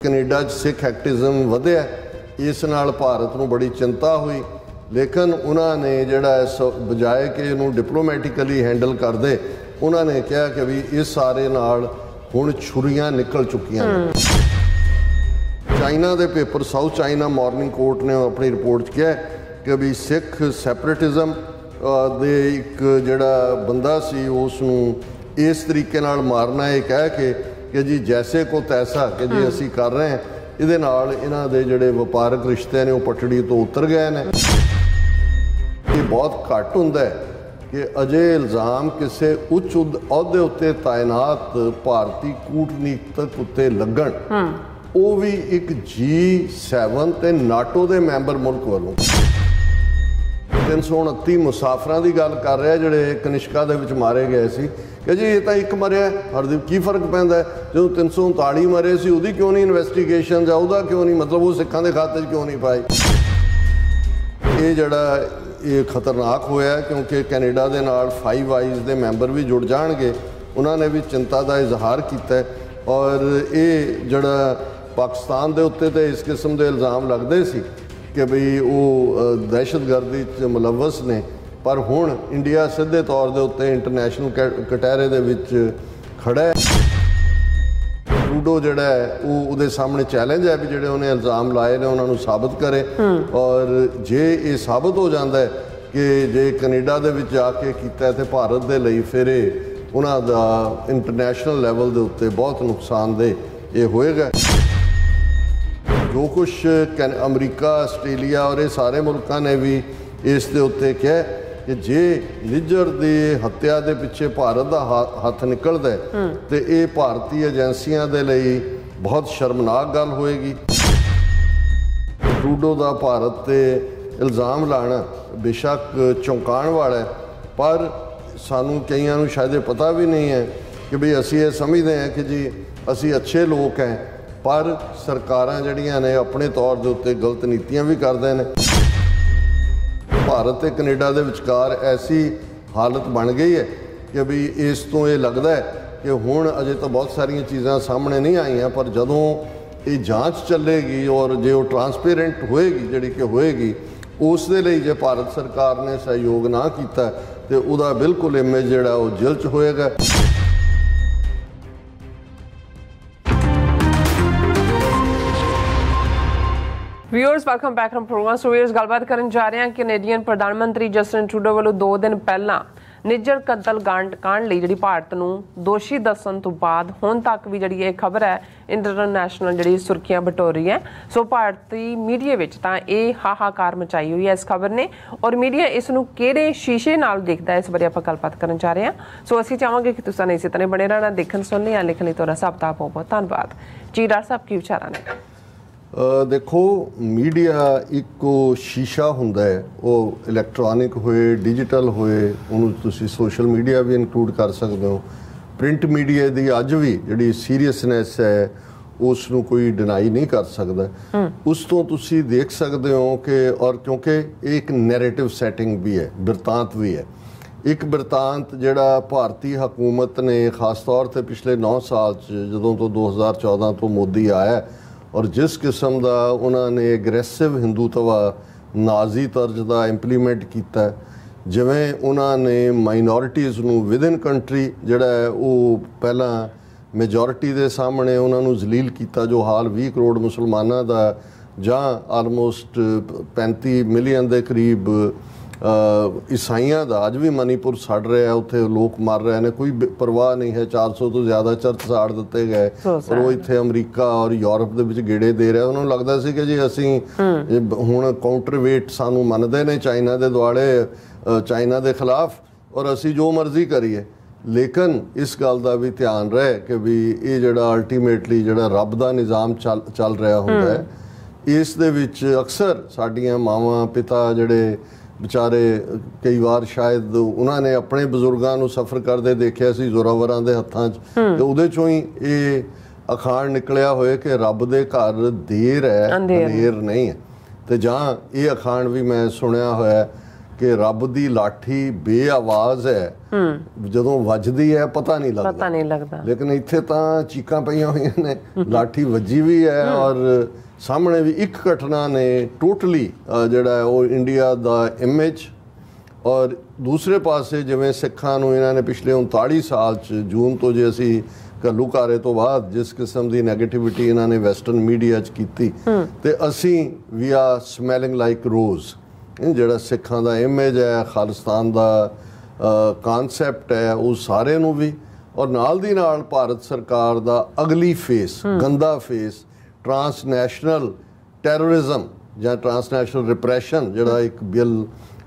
Canada Sikh एक्टिज़म वधिया, इस नाल भारत नूं बड़ी चिंता हुई, लेकिन उन्होंने जिहड़ा बजाए कि इहनूं डिप्लोमैटिकली हैंडल करदे, उन्होंने कहा कि भी इस सारे नाल हुण छुरियां निकल चुकियां ने। चाइना के paper south China morning court ने अपनी रिपोर्ट कहा कि भी सिख सैपरेटिज़म दे एक जिहड़ा बंदा सी उसनूं इस तरीके नाल मारना है, कह के कि जी जैसे को तैसा कि जी असी कर रहे हैं, इहदे नाल इन्हां दे जिहड़े वपारक रिश्ते ने पटड़ी तो उतर गए हैं। ये बहुत घट हुंदा है कि अजे इल्ज़ाम किसी उच्च अहुदे उत्ते तैनात भारतीय कूटनीतिक उत्ते लगन, वो भी एक G7 ते नाटो के मैंबर मुल्क वालों। 329 मुसाफिरां की गल कर रहे जिहड़े कनिष्का दे विच मारे गए सी कि जी ये तो एक मरिया, हरदीप की फर्क पैंदा है जो 339 मरे सी उहदी क्यों नहीं इन्वेस्टिगेशन या उहदा क्यों नहीं, मतलब वो सिखां दे खाते क्यों नहीं पाई। ये जिहड़ा ये खतरनाक होया क्योंकि कैनेडा दे नाल 5 आइज़ दे मैंबर भी जुड़ जाणगे, उन्होंने भी चिंता का इजहार किया। और ये जिहड़ा पाकिस्तान के उत्ते तो इस किस्म के इल्ज़ाम लगते सी कि बई वो दहशतगर्दी च मुलवस ने, पर हुण इंडिया सीधे तौर के उत्ते इंटरनेशनल कटहरे दे विच खड़ा है। ट्रूडो जिहड़ा है वो उहदे सामने चैलेंज है भी जिहड़े उन्हें इल्ज़ाम लाए ने उन्होंने साबित करे, और जे ये साबित हो जाता है कि जे कनेडा दे विच आके कीता ते भारत दे लई फिर उन्हां दा इंटरनेशनल लैवल दे उत्ते बहुत नुकसानदेह ये होएगा। जो कुछ अमरीका आस्ट्रेलिया और ये सारे मुल्कों ने भी इस दे उत्ते कहा कि जे निज्जर की हत्या के पिछे भारत का हथ निकलता है तो ये भारतीय एजेंसियां के लिए बहुत शर्मनाक गल होएगी। ट्रूडो का भारत से इल्ज़ाम लाना बेशक चौंकाण वाला है, पर सानू कईयां नूं शायद पता भी नहीं है कि भाई असी ये समझते हैं कि जी असी अच्छे लोग हैं, पर सरकारां जिहड़ियां ने अपने तौर के उत्ते गलत नीतियां भी करदे ने। भारत ते कनेडा दे विचकार ऐसी हालत बन गई है कि भी इस तो ये लगता है कि हुण अजे तो बहुत सारिया चीज़ां सामने नहीं आईयां, पर जदों ये जांच चलेगी और जो ट्रांसपेरेंट होएगी जिहड़ी कि होएगी, उस दे लई जे भारत सरकार ने सहयोग ना कीता तो उहदा बिल्कुल इमेज जिहड़ा वो जिलच होएगा। Viewers welcome back from programme. So viewers गलबात करन जा रहे हैं कैनेडियन प्रधानमंत्री जस्टिन ट्रूडो वालों 2 दिन पहला निज्जर कतल कांड लई जिहड़ी भारत नूं दोषी दस्सण तो बाद हुण तक भी जिहड़ी ये खबर है इंटरनेशनल जिहड़ी सुर्खियां बटोर रही है। सो भारतीय मीडिया विच तां ये हाहाकार मचाई हुई है इस खबर ने, और मीडिया इस नूं किहड़े शीशे नाल देखदा है इस बारे आपां गलबात करन जा रहे हैं। सो असीं चाहांगे कि तुसीं इसी तरह बने रहना, देखण सुणने या लिखण लई तुहाडा सब दा बहुत बहुत धन्नवाद जी। डॉक्टर साहब की विचार ने? देखो मीडिया एक शीशा हुंदा है, वो इलैक्ट्रॉनिक होए डिजिटल होए, उन्होंने तुसी सोशल मीडिया भी इंक्लूड कर सकते हो। प्रिंट मीडिया की अज भी जिहड़ी सीरीयसनैस है उसनूं कोई डिनाई नहीं कर सकता। उस तो तुसी देख सकते हो कि और क्योंकि एक नैरेटिव सैटिंग भी है, बिरतांत भी है। एक बिरतांत जिहड़ा भारतीय हुकूमत ने खास तौर पर पिछले 9 साल जदों तो 2014 तो मोदी आया और जिस किस्म का उन्होंने एग्रैसिव हिंदूत्वा नाजी तर्ज का इंप्लीमेंट किया, जिवें उन्होंने माइनॉरिटीज़ नूं विद इन कंट्री जिहड़ा है वो पहला मेजोरिटी के सामने उन्होंने जलील किया, जो हाल 20 करोड़ मुसलमानों का जां आलमोस्ट 35 मिलियन के करीब ईसाइयों का अज भी मणिपुर सड़ रहा है, उत्थे लोग मर रहे हैं, कोई परवाह नहीं है। 400 तो ज़्यादा चर्च साड़ दिते गए और वो इत्थे अमरीका और यूरोप दे विच गेड़े दे रहे। उन्होंने लगता सी कि जी असी हुण काउंटर वेट सानू मनदे ने चाइना के दुआले, चाइना के खिलाफ, और असी जो मर्जी करिए। लेकिन इस गल का भी ध्यान रहे कि भी ये जिहड़ा अल्टीमेटली जिहड़ा रब का निज़ाम चल रहा हुंदा है, इस दे विच अक्सर साडियां मावां पिता जिहड़े बेचारे कई बार शायद उन्होंने अपने बजुर्गों को सफ़र करते देखा सी जोरावरां दे हत्थां च, तो उहदे चों ही ये अखाण निकलिया होए कि रब दे घर देर है अंधेर नहीं है। तो जहाँ ये अखाण भी मैं सुनिया होया कि रब दी लाठी बेआवाज़ है, जदों वजदी है पता नहीं लगता। लेकिन इत्थे तां चीकां पईयां होईयां ने, लाठी वजी भी है और सामने भी एक घटना ने टोटली जिहड़ा है वो इंडिया दा इमेज और दूसरे पासे जिवें सिखां नूं इन्हां ने पिछले 39 साल च जून तो जे असीं घल्लूघारे तो बाद जिस किस्म की नैगेटिविटी इन्हों ने वैसटर्न मीडिया की तो असी वी आर स्मैलिंग लाइक रोज़। जोड़ा सिखां का इमेज है, खालिस्तान का कॉन्सैप्ट है, वो सारे नूं भी और नाल दी नाल भारत सरकार का अगली फेस गंदा फेस ट्रांसनैशनल टैरोरिज्म या ट्रांसनैशनल रिप्रैशन जोड़ा एक बिल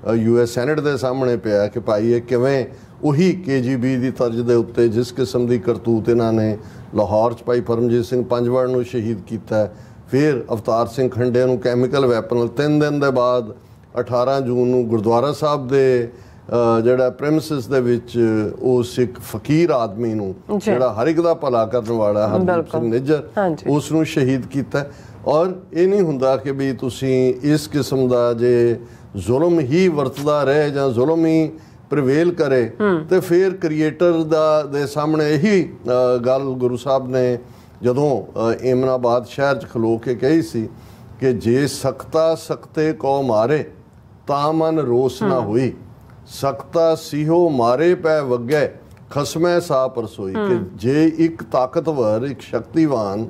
US सैनेट के सामने पिया कि भाई ये किवें उही KGB की तर्ज के उत्ते जिस किस्म की करतूत इन्होंने लाहौर च भाई परमजीत सिंह पंजवड़ नूं शहीद किया, फिर अवतार सिंह खंडे नूं कैमिकल वैपन 3 दिन के बाद 18 जून नूं गुरुद्वारा साहब के जिहड़ा प्रेमिसिस दे विच वो सिख फकीर आदमी नूं जिहड़ा हर एक दा भला करन वाला हरदीप सिंह निज्जर उस नूं शहीद किया। और ये नहीं हुंदा कि भी तुसीं इस किस्म का जे जुल्म ही वरतदा रहे जां जुल्म ही प्रवेल करे तो फिर क्रिएटर दे सामने यही गल गुरु साहब ने जदों एमनाबाद शहर च खलो के कही सी कि जे सख्ता सख्ते को मारे तामन रोस ना हुई, सख्ता सीहो मारे पै वगे खसमै सा परसोई। कि जे एक ताकतवर एक शक्तिवान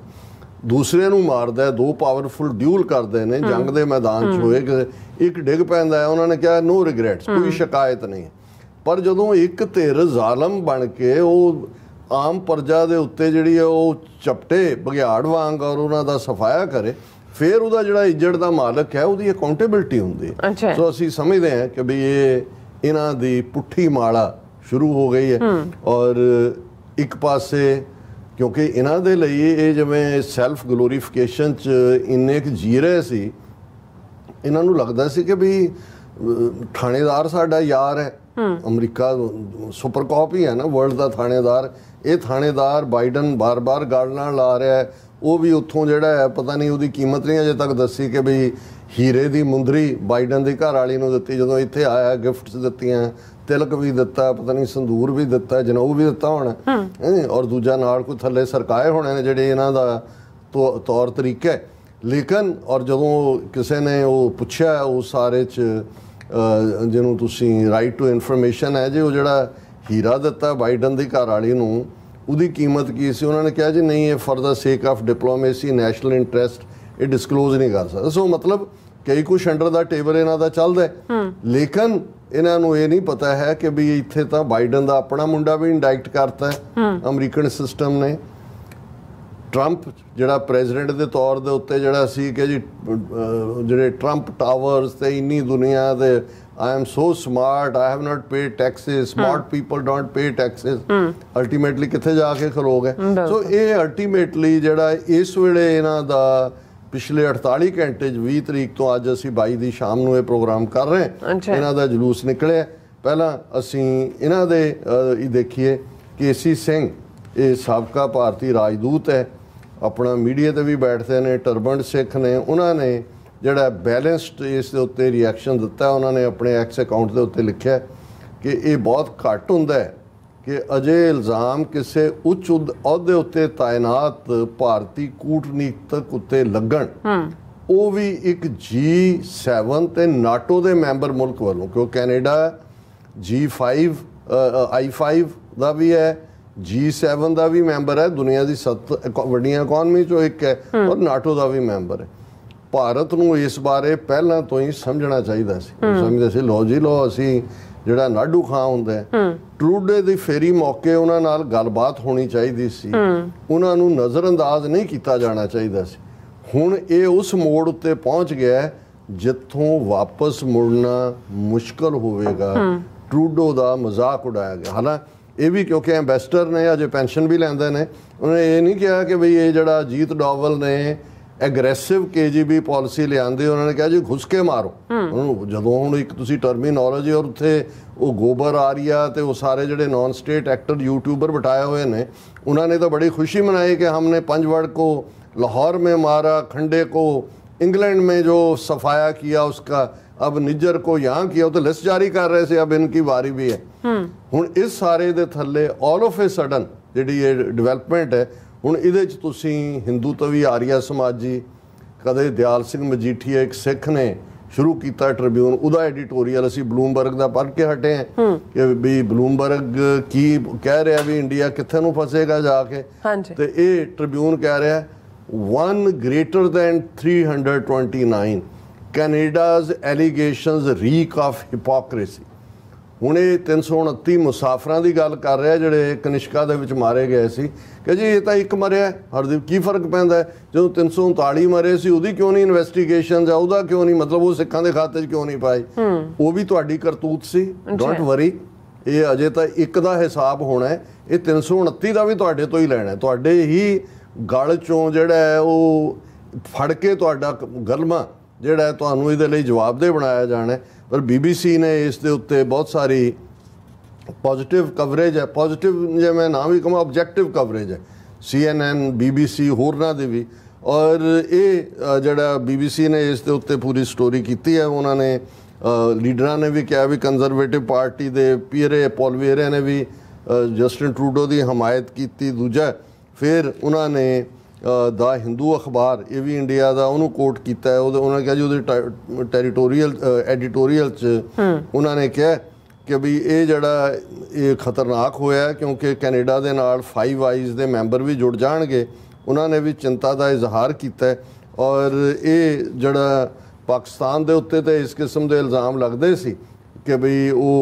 दूसरे नूं मारदा है, 2 पावरफुल ड्यूल करते हैं जंग के मैदान च होए कि एक डिग पैंदा है, उन्होंने कहा नो रिग्रेट्स, कोई शिकायत नहीं। पर जदों एक धिर जालम बन के वो आम प्रजा के उत्ते जिहड़ी है वो चपटे बघियाड़ वांग और उन्हां दा सफाया करे, फिर उहदा जिहड़ा इज्जत दा मालक है उहदी अकाउंटेबिलिटी हुंदी है। सो असीं समझते हैं कि भी ये इन्हां दी पुट्ठी माड़ा शुरू हो गई है। और एक पासे क्योंकि इन्हां दे लई ये जिवें सैल्फ ग्लोरीफिकेशन च इन्ने क जी रहे सी, इन्हां नूं लगदा सी कि भी थानेदार साडा यार है, अमरीका सुपर कॉप ही है ना वर्ल्ड का थानेदार। ये थानेदार बाइडन बार बार गल नाल ला रहा है, वो भी उत्थों जिहड़ा है पता नहीं उसकी कीमत नहीं अजे तक दसी कि भी हीरे की मुंदरी बाइडन की घर वाली नूं दित्ती, जदों इत्थे आया गिफ्ट्स दित्तियां, तिलक भी दिता, पता नहीं संदूर भी दिता, जनेऊ भी दिता होना और दूजा नाल कोई थल्ले सरकाए होने ने जिहड़े इन्हां दा तौर तरीका है। लेकिन और जदों किसी ने वो पुछया उस सारे च जिन्हों तुसीं राइट टू इन्फॉर्मेशन है जी वो जिहड़ा हीरा दिता बाइडन की घर वाली नूं उहदी कीमत की सी, उन्होंने कहा जी नहीं ये for the sake of diplomacy national interest ये डिस्कलोज नहीं कर सकता। सो मतलब कई कुछ अंडर द टेबल इन्हां दा चलदा है, लेकिन इन्हां नूं ये नहीं पता है कि भी इत्थे तां बाइडन का अपना मुंडा भी इंडाइक्ट करता है अमरीकन सिस्टम ने। ट्रंप जिहड़ा प्रेजिडेंट के तौर के उत्ते जिहड़ा सी कि जी जिहड़े ट्रंप टावर्स ते इन्नी दुनिया दे I am so smart I have not paid taxes, smart people don't pay taxes, ultimately कित्थे जाके खलो गए। सो ये अल्टीमेटली जिहड़ा इस वेले इन्हां दा पिछले 48 घंटे 20 तरीक तो अज असीं 22 दी शाम नूं ये प्रोग्राम कर रहे हैं, इन्हां दा जुलूस निकलिया। पहला असीं इन्हां दे देखिए केसी सिंह ये साबका भारतीय राजदूत है, अपना मीडिया ते भी बैठते हैं, टर्बन सिख ने, उन्होंने जिहड़ा बैलेंस्ड इस दे उत्ते रिएक्शन दिता, उन्होंने अपने एक्स अकाउंट के उत्ते लिखा कि ये बहुत घट हुंदा है कि अजे इल्ज़ाम किसी उच्च अहुदे उत्ते तैनात भारतीय कूटनीतिक उत्ते लगन, वो भी एक G7 ते नाटो के मैंबर मुल्क वालों, क्योंकि कैनेडा G5 I5 का भी है, G7 का भी मैंबर है, दुनिया की 7 वड्डियां इकॉनमी चो एक है, और नाटो का भी मैंबर है। भारत नूं इस बारे पहलां तो ही समझना चाहिए सी, समझदे सी लो जी लो असी जिहड़ा नाडू खां हुंदा है, ट्रूडे दी फेरी मौके उन्हां नाल गलबात होनी चाहिए सी, उन्हां नूं नज़रअंदाज नहीं किया जाना चाहिए सी। हुण ये उस मोड़ उत्ते पहुँच गया जिथों वापस मुड़ना मुश्किल होवेगा। ट्रूडो का मजाक उड़ाया गया, हालांकि ये भी क्योंकि एंबेसडर ने अजे पेंशन भी लैंदे ने, उन्होंने ये नहीं कहा कि बई ये जिहड़ा अजीत डोवल ने एग्रैसिव KGB पॉलिसी लियांदी, उन्होंने कहा जी घुस के मारो। जदों हुण एक तुसीं टर्मीनोलॉजी और उत्थे वो गोबर आरिया ते वो सारे जिहड़े नॉन स्टेट एक्टर यूट्यूबर बिठाए हुए ने, उन्होंने तो बड़ी खुशी मनाई कि हमने पंजवड़ को लाहौर में मारा, खंडे को इंग्लैंड में जो सफाया किया उसका, अब निज्जर को यहाँ किया, तो लिस्ट जारी कर रहे थे, अब इनकी वारी भी है। हुण इस सारे दे थल्ले ऑल ऑफ ए सडन जिहड़ी ये डिवेलपमेंट है, हुण इहदे च तुसीं हिंदू तो भी आर्या समाजी, कदे दयाल सिंह मजीठीआ एक सिख ने शुरू किया ट्रिब्यून, उदा एडिटोरीअल असी ब्लूमबर्ग का पढ़ के हटे हैं कि भी ब्लूमबर्ग की कह रहा भी इंडिया कित्थे नूं फसेगा जाके, तो ये ट्रिब्यून कह रहा है 1 greater than 329 Canada's allegations reek of hypocrisy. हुण ये 329 मुसाफिरां की गल कर रहा जिहड़े कनिष्का दे विच मारे गए सी कि जी ये तो एक मरिया हरदीप, की फर्क पैंदा है जो 339 मरे सी, उहदी क्यों नहीं इन्वेस्टिगेशन या उहदा क्यों नहीं, मतलब वो सिखां दे खाते क्यों नहीं पाई, वो भी तुहाडी करतूत सी। डोंट वरी, ये अजे तो एक दा हिसाब होना है, ये 329 का भी तुहाडे तो ही लैना है, तुहाडे ही गल चों जिहड़ा है वो फड़ के तुहाडा गलमा जिहड़ा है तुहानूं इहदे लई जवाबदेह बनाया जाना है। पर BBC ने इस दे उत्ते बहुत सारी पॉजिटिव कवरेज है, पॉजिटिव जे मैं ना भी कहां ऑब्जैक्टिव कवरेज है, CNN BBC होरनां दी भी, और ये जिहड़ा BBC ने इस दे उत्ते पूरी स्टोरी कीती है। उन्होंने लीडरां ने भी कहा भी कंजरवेटिव पार्टी दे पीरे पॉलवेरे ने भी जस्टिन ट्रूडो की हमायत की। दूजा फिर उन्होंने द हिंदू अखबार ये भी इंडिया का उन्होंने कोट किया है, उन्होंने कहा जी वो टेरीटोरीअल एडिटोरीअल उन्होंने कहा कि भी ये जड़ा ये खतरनाक होया है क्योंकि कैनेडा के नाल 5 आइज़ के मैंबर भी जुड़ जाएंगे। उन्होंने भी चिंता का इजहार किया और ये जड़ा पाकिस्तान के उत्ते तो इस किस्म के इल्ज़ाम लगते सी कि बई वो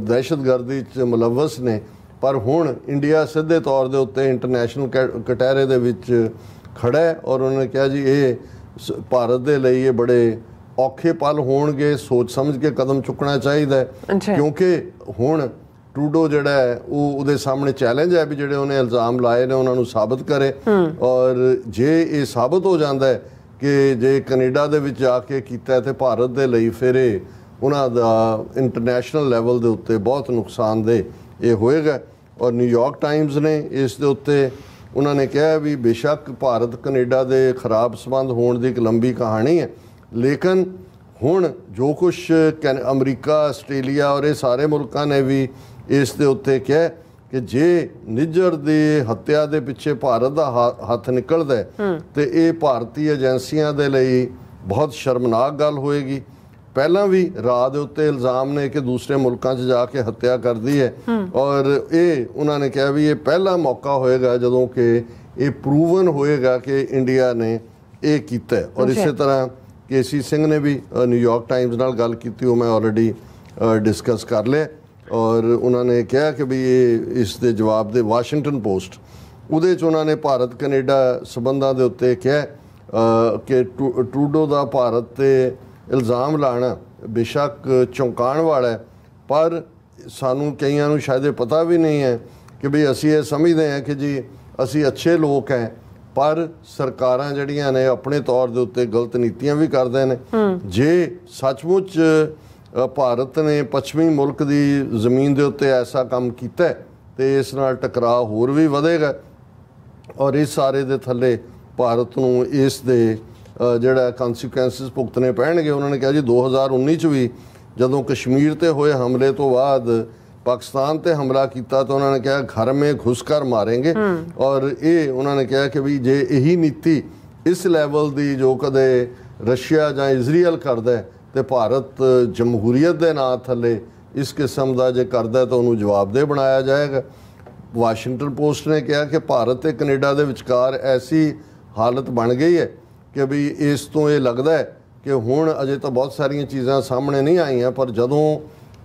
दहशतगर्दी च मुलवस ने, पर हुण इंडिया सीधे तौर के उत्ते इंटरनेशनल कटहरे दे विच खड़ा है और उन्होंने कहा जी ये भारत के लिए ये बड़े औखे पल होणगे, सोच समझ के कदम चुकना चाहिए क्योंकि हुण ट्रूडो जिहड़ा है वो उहदे सामने चैलेंज है भी जिहड़े उन्हें इल्ज़ाम लाए ने उन्होंने साबित करे, और जे ये साबित हो जाता है कि जे कनेडा दे विच जाके कीता ते भारत दे लई फिर उन्हां दा इंटरनेशनल लैवल दे उत्ते बहुत नुकसानदेह ये होएगा। और न्यूयॉर्क टाइम्स ने इस दे उत्ते उन्होंने कहा भी बेशक भारत कनेडा दे खराब संबंध होने की एक लंबी कहानी है, लेकिन हुण जो कुछ अमरीका ऑस्ट्रेलिया और ये सारे मुल्कों ने भी इस दे उत्ते कहा कि जे निज्जर दी हत्या दे पिछे भारत का हथ निकलदा है तो ये भारतीय एजेंसियां दे लई बहुत शर्मनाक गल होएगी। पहला भी राह दे उत्ते इल्ज़ाम ने कि दूसरे मुल्कों च जाके हत्या कर दी है, और ये उन्होंने कहा भी ये पहला मौका होएगा जदों कि ये प्रूवन होएगा कि इंडिया ने ये कीता है। और इसी तरह KC सिंह ने भी न्यूयॉर्क टाइम्स नाल गल की, वो मैं ऑलरेडी डिस्कस कर लिया, और उन्होंने कहा कि भी ये इस दे जवाब दे वाशिंगटन पोस्ट उहदे च उन्होंने भारत कनेडा संबंधां दे उत्ते कहा कि ट्रूडो दा भारत ते इल्ज़ाम लाना बेशक चौंकाण वाला है, पर सानू कईयां नूं शायद पता भी नहीं है कि भी असी ये समझते हैं कि जी असी अच्छे लोग हैं, पर सरकारां जड़ियां ने अपने तौर के उत्ते गलत नीतियां भी करते हैं। जे सचमुच भारत ने पश्चिमी मुल्क की जमीन के उत्ते ऐसा काम किया तो इस नाल टकराव होर भी वधेगा, और इस सारे दे थल्ले भारत नूं इस दे जिहड़ा कॉन्सिक्वेंसिस भुगतने पैणगे। उन्होंने कहा जी 2019 च भी जदों कश्मीर ते होए हमले तो बाद पाकिस्तान ते हमला किया तो उन्होंने कहा घर में घुस कर मारेंगे, और ये उन्होंने कहा कि भी जे यही नीति इस लैवल की जो कदे रशिया या इजराइल करदा है तो भारत जमहूरीयत के नां थले इस किस्म का जे करदा है तो उन्होंने जवाबदेह बनाया जाएगा। वाशिंगटन पोस्ट ने कहा कि भारत ते कनेडा के विचकार ऐसी हालत बन गई है कि भी इस तो ये लगता है कि हुण अजे तो बहुत सारिया चीज़ां सामने नहीं आईयां, पर जदों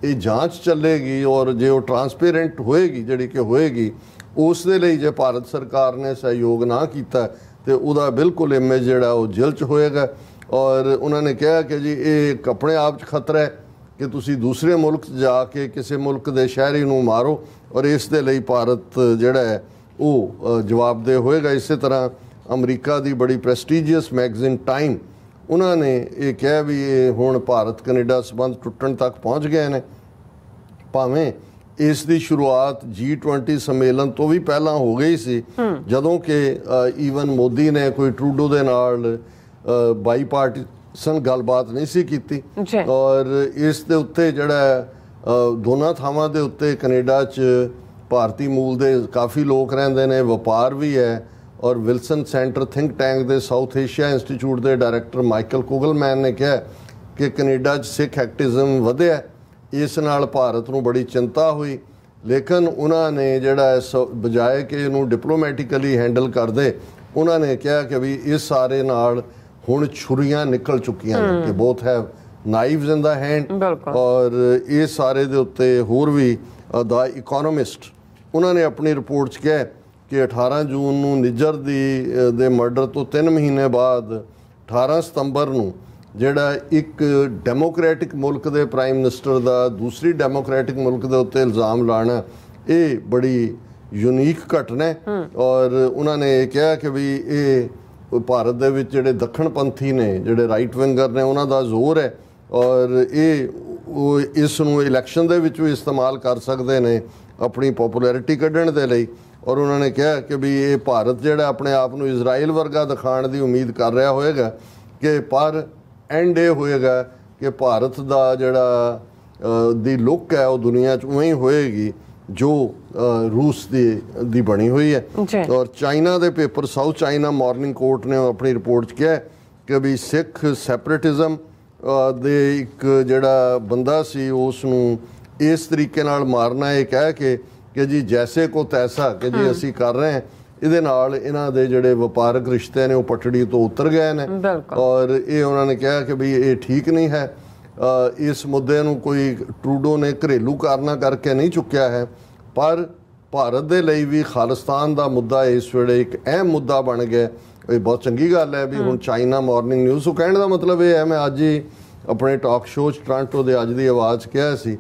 ये जांच चलेगी और जो ट्रांसपेरेंट होएगी जिहड़ी कि होएगी उस दे लई जे भारत सरकार ने सहयोग ना किया तो उहदा बिल्कुल इमेज जिहड़ा वो जिल च होएगा। और उन्होंने कहा कि जी ये अपने आप च खतरा है कि तुसी दूसरे मुल्क जाके किसी मुल्क के शहरी नूं मारो, और इस दे लई भारत जिहड़ा है वो जवाबदेह होएगा। इस तरह अमरीका की बड़ी प्रेस्टीजियस मैगजीन टाइम उन्होंने ये कहा भी ये हुण भारत कनेडा संबंध टुटण तक पहुँच गए हैं, भावें इस दी शुरुआत G20 सम्मेलन तो भी पहला हो गई सी, जदों कि ईवन मोदी ने कोई ट्रूडो दे नाल ਬਾਈਪਾਰਟੀਸਨ ਗੱਲਬਾਤ ਨਹੀਂ ਸੀ ਕੀਤੀ ਔਰ ਇਸ ਦੇ ਉੱਤੇ ਜਿਹੜਾ ਦੋਨਾਂ ਥਾਵਾਂ ਦੇ ਉੱਤੇ ਕੈਨੇਡਾ 'ਚ ਭਾਰਤੀ ਮੂਲ ਦੇ ਕਾਫੀ ਲੋਕ ਰਹਿੰਦੇ ਨੇ, ਵਪਾਰ ਵੀ ਹੈ ਔਰ ਵਿਲਸਨ ਸੈਂਟਰ ਥਿੰਕ ਟੈਂਕ ਦੇ ਸਾਊਥ ਏਸ਼ੀਆ ਇੰਸਟੀਚਿਊਟ ਦੇ ਡਾਇਰੈਕਟਰ ਮਾਈਕਲ ਕੁਗਲਮੈਨ ਨੇ ਕਿਹਾ ਕਿ ਕੈਨੇਡਾ 'ਚ ਸਿੱਖ ਐਕਟਿਵਿਜ਼ਮ ਵਧਿਆ, ਇਸ ਨਾਲ ਭਾਰਤ ਨੂੰ ਬੜੀ ਚਿੰਤਾ ਹੋਈ। ਲੇਕਿਨ ਉਹਨਾਂ ਨੇ ਜਿਹੜਾ ਬਜਾਏ ਕਿ ਇਹਨੂੰ ਡਿਪਲੋਮੈਟਿਕਲੀ ਹੈਂਡਲ ਕਰਦੇ, ਉਹਨਾਂ ਨੇ ਕਿਹਾ ਕਿ ਵੀ ਇਸ ਸਾਰੇ ਨਾਲ ਹੁਣ ਛੁਰੀਆਂ ਨਿਕਲ ਚੁੱਕੀਆਂ ਨੇ ਕਿ ਬੋਥ ਹੈਵ ਨਾਈਵਸ ਇਨ ਦਾ ਹੈਂਡ। ਔਰ ਇਸ ਸਾਰੇ ਦੇ ਉੱਤੇ ਹੋਰ ਵੀ ਦਾ ਇਕੋਨੋਮਿਸਟ ਉਹਨਾਂ ਨੇ ਆਪਣੀ ਰਿਪੋਰਟ 'ਚ ਕਿਹਾ ਕਿ 18 ਜੂਨ ਨੂੰ ਨਿੱਜਰ ਦੇ ਮਰਡਰ ਤੋਂ 3 ਮਹੀਨੇ ਬਾਅਦ 18 ਸਤੰਬਰ ਨੂੰ ਜਿਹੜਾ ਇੱਕ ਡੈਮੋਕ੍ਰੈਟਿਕ ਮੁਲਕ ਦੇ ਪ੍ਰਾਈਮ ਮਿਨਿਸਟਰ ਦਾ ਦੂਸਰੀ ਡੈਮੋਕ੍ਰੈਟਿਕ ਮੁਲਕ ਦੇ ਉੱਤੇ ਇਲਜ਼ਾਮ ਲਾਣਾ ਇਹ ਬੜੀ ਯੂਨੀਕ ਘਟਨਾ ਹੈ। ਔਰ ਉਹਨਾਂ ਨੇ ਇਹ ਕਿਹਾ ਕਿ ਵੀ ਇਹ ਭਾਰਤ ਦੇ ਵਿੱਚ ਜਿਹੜੇ ਦੱਖਣਪੰਥੀ ਨੇ, ਜਿਹੜੇ ਰਾਈਟ ਵਿੰਗਰ ਨੇ, ਉਹਨਾਂ ਦਾ ਜ਼ੋਰ ਹੈ ਔਰ ਇਹ ਇਸ ਨੂੰ ਇਲੈਕਸ਼ਨ ਦੇ ਵਿੱਚ ਵੀ ਇਸਤੇਮਾਲ ਕਰ ਸਕਦੇ ਨੇ ਆਪਣੀ ਪੋਪੂਲੈਰਿਟੀ ਕੱਢਣ ਦੇ ਲਈ। ਔਰ ਉਹਨਾਂ ਨੇ ਕਿਹਾ ਕਿ ਵੀ ਇਹ ਭਾਰਤ ਜਿਹੜਾ ਆਪਣੇ ਆਪ ਨੂੰ ਇਜ਼ਰਾਈਲ ਵਰਗਾ ਦਿਖਾਉਣ ਦੀ ਉਮੀਦ ਕਰ ਰਿਹਾ ਹੋਏਗਾ ਕਿ ਪਰ ਐਂਡ ਇਹ ਹੋਏਗਾ ਕਿ ਭਾਰਤ ਦਾ ਜਿਹੜਾ ਦੀ ਲੁੱਕ ਹੈ ਉਹ ਦੁਨੀਆ 'ਚ ਉਵੇਂ ਹੀ ਹੋਏਗੀ ਜੋ ਰੂਸ ਦੀ ਬਣੀ ਹੋਈ ਹੈ। ਔਰ ਚਾਈਨਾ ਦੇ paper south China morning court ਨੇ ਆਪਣੀ ਰਿਪੋਰਟ 'ਚ ਕਿਹਾ ਕਿ ਵੀ ਸਿੱਖ ਸੈਪਰੇਟਿਜ਼ਮ ਦੇ ਇੱਕ ਜਿਹੜਾ ਬੰਦਾ ਸੀ ਉਸ ਨੂੰ ਇਸ ਤਰੀਕੇ ਨਾਲ ਮਾਰਨਾ, ਇਹ ਕਹਿ ਕਿ ਜੀ ਜੈਸੇ ਕੋ ਤੈਸਾ ਕਿ ਜੀ ਅਸੀਂ ਕਰ ਰਹੇ ਹਾਂ, ਇਹਦੇ ਨਾਲ ਇਹਨਾਂ ਦੇ ਜਿਹੜੇ ਵਪਾਰਕ ਰਿਸ਼ਤੇ ਨੇ ਉਹ ਪਟੜੀ ਤੋਂ ਉਤਰ ਗਏ ਨੇ। ਔਰ ਇਹ ਉਹਨਾਂ ਨੇ ਕਿਹਾ ਕਿ ਵੀ ਇਹ ਠੀਕ ਨਹੀਂ ਹੈ। ਇਸ ਮੁੱਦੇ ਨੂੰ ਕੋਈ ਟਰੂਡੋ ਨੇ ਘਰੇਲੂ ਕਾਰਨਾਂ ਕਰਕੇ ਨਹੀਂ ਚੁੱਕਿਆ ਹੈ, ਪਰ ਭਾਰਤ ਦੇ ਲਈ ਵੀ ਖਾਲਿਸਤਾਨ ਦਾ ਮੁੱਦਾ ਇਸ ਵੇਲੇ ਇੱਕ ਅਹਿਮ ਮੁੱਦਾ ਬਣ ਗਿਆ। ਇਹ ਬਹੁਤ ਚੰਗੀ ਗੱਲ ਹੈ ਵੀ ਹੁਣ ਚਾਈਨਾ ਮਾਰਨਿੰਗ ਨਿਊਜ਼ ਨੂੰ ਕਹਿਣ ਦਾ ਮਤਲਬ ਇਹ ਹੈ, ਮੈਂ ਅੱਜ ਹੀ ਆਪਣੇ ਟਾਕ ਸ਼ੋਅ 'ਚ ਟੋਰਾਂਟੋ ਦੇ ਅੱਜ ਦੀ ਆਵਾਜ਼ ਕਿਹਾ ਸੀ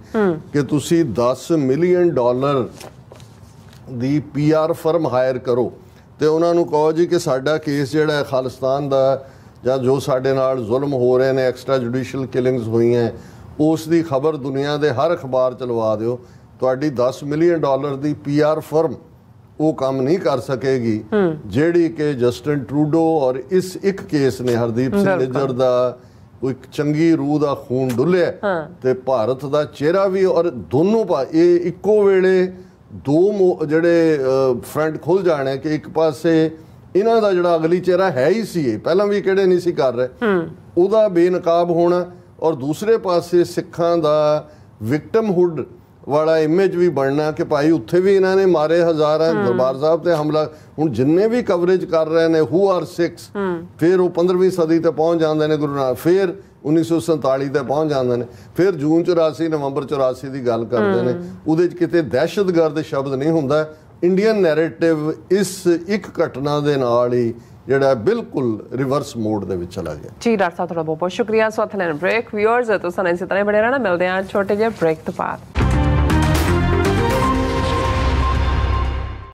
ਕਿ ਤੁਸੀਂ $10 ਮਿਲੀਅਨ ਦੀ PR ਫਰਮ ਹਾਇਰ ਕਰੋ ਤੇ ਉਹਨਾਂ ਨੂੰ ਕਹੋ ਜੀ ਕਿ ਸਾਡਾ ਕੇਸ ਜਿਹੜਾ ਹੈ ਖਾਲਿਸਤਾਨ ਦਾ ਜਾਂ ਜੋ ਸਾਡੇ ਨਾਲ ਜ਼ੁਲਮ ਹੋ ਰਹੇ ਨੇ, ਐਕਸਟਰਾ ਜੁਡੀਸ਼ੀਅਲ ਕਿਲਿੰਗਸ ਹੋਈਆਂ, ਉਸ ਦੀ ਖਬਰ ਦੁਨੀਆ ਦੇ ਹਰ ਅਖਬਾਰ 'ਚ ਲਵਾ ਦਿਓ। ਤੁਹਾਡੀ $10 ਮਿਲੀਅਨ ਦੀ PR ਫਰਮ ਉਹ ਕੰਮ ਨਹੀਂ ਕਰ ਸਕੇਗੀ ਜਿਹੜੀ ਕਿ ਜਸਟਿਨ ਟਰੂਡੋ ਔਰ ਇਸ ਇੱਕ ਕੇਸ ਨੇ ਹਰਦੀਪ ਸਿੰਘ ਨਿੱਜਰ ਦਾ ਇੱਕ ਚੰਗੀ ਰੂਹ ਦਾ ਖੂਨ ਡੁੱਲਿਆ ਤੇ ਭਾਰਤ ਦਾ ਚਿਹਰਾ ਵੀ, ਔਰ ਦੋਨੋਂ ਇਹ ਇੱਕੋ ਵੇਲੇ ਦੋ ਜਿਹੜੇ ਫਰੰਟ ਖੁੱਲ ਜਾਣੇ ਕਿ ਇੱਕ ਪਾਸੇ ਇਹਨਾਂ ਦਾ ਜਿਹੜਾ ਅਗਲੀ ਚਿਹਰਾ ਹੈ ਹੀ ਸੀ, ਪਹਿਲਾਂ ਵੀ ਕਿਹੜੇ ਨਹੀਂ ਸੀ ਕਰ ਰਹੇ, ਉਹਦਾ ਬੇਨਕਾਬ ਹੋਣਾ, ਔਰ ਦੂਸਰੇ ਪਾਸੇ ਸਿੱਖਾਂ ਦਾ ਵਿਕਟਮਹੁੱਡ ਵਾਲਾ ਇਮੇਜ ਵੀ ਬਣਨਾ ਕਿ ਭਾਈ ਉੱਥੇ ਵੀ ਇਹਨਾਂ ਨੇ ਮਾਰੇ ਹਜ਼ਾਰਾਂ, ਦਰਬਾਰ ਸਾਹਿਬ ਤੇ ਹਮਲਾ। ਹੁਣ ਜਿੰਨੇ ਵੀ ਕਵਰੇਜ ਕਰ ਰਹੇ ਨੇ ਹੂ ਆਰ ਸਿੱਖਸ, ਫਿਰ ਉਹ 15ਵੀਂ ਸਦੀ ਤੇ ਪਹੁੰਚ ਜਾਂਦੇ ਨੇ ਗੁਰੂ ਨਾਨਕ, ਫਿਰ 1947 ਤੇ ਪਹੁੰਚ ਜਾਂਦੇ ਨੇ, ਫਿਰ ਜੂਨ 84 ਨਵੰਬਰ 84 ਦੀ ਗੱਲ ਕਰਦੇ ਨੇ, ਉਹਦੇ 'ਚ ਕਿਤੇ ਦਹਿਸ਼ਤਗਰਦ ਸ਼ਬਦ ਨਹੀਂ ਹੁੰਦਾ। ਇੰਡੀਅਨ ਨੈਰੇਟਿਵ ਇਸ ਇੱਕ ਘਟਨਾ ਦੇ ਨਾਲ ਹੀ ਜਿਹੜਾ ਬਿਲਕੁਲ ਰਿਵਰਸ ਮੋਡ ਦੇ ਵਿੱਚ ਚਲਾ ਗਿਆ। ਜੀ ਡਾਕਟਰ ਸਾਹਿਬ ਤੁਹਾਡਾ ਬਹੁਤ ਬਹੁਤ ਸ਼ੁਕਰੀਆ। ਸੋ ਅਥਲੈਨ ਬ੍ਰੇਕ ਵਿਊਅਰਸ ਤੋਂ ਸਾਨੂੰ ਇਸੇ ਤਰ੍ਹਾਂ ਬਣੇ ਰਹਿਣਾ, ਮਿਲਦੇ ਹਾਂ ਛੋਟੇ ਜਿਹੇ ਬ੍ਰੇਕ ਤੋਂ ਬਾਅਦ।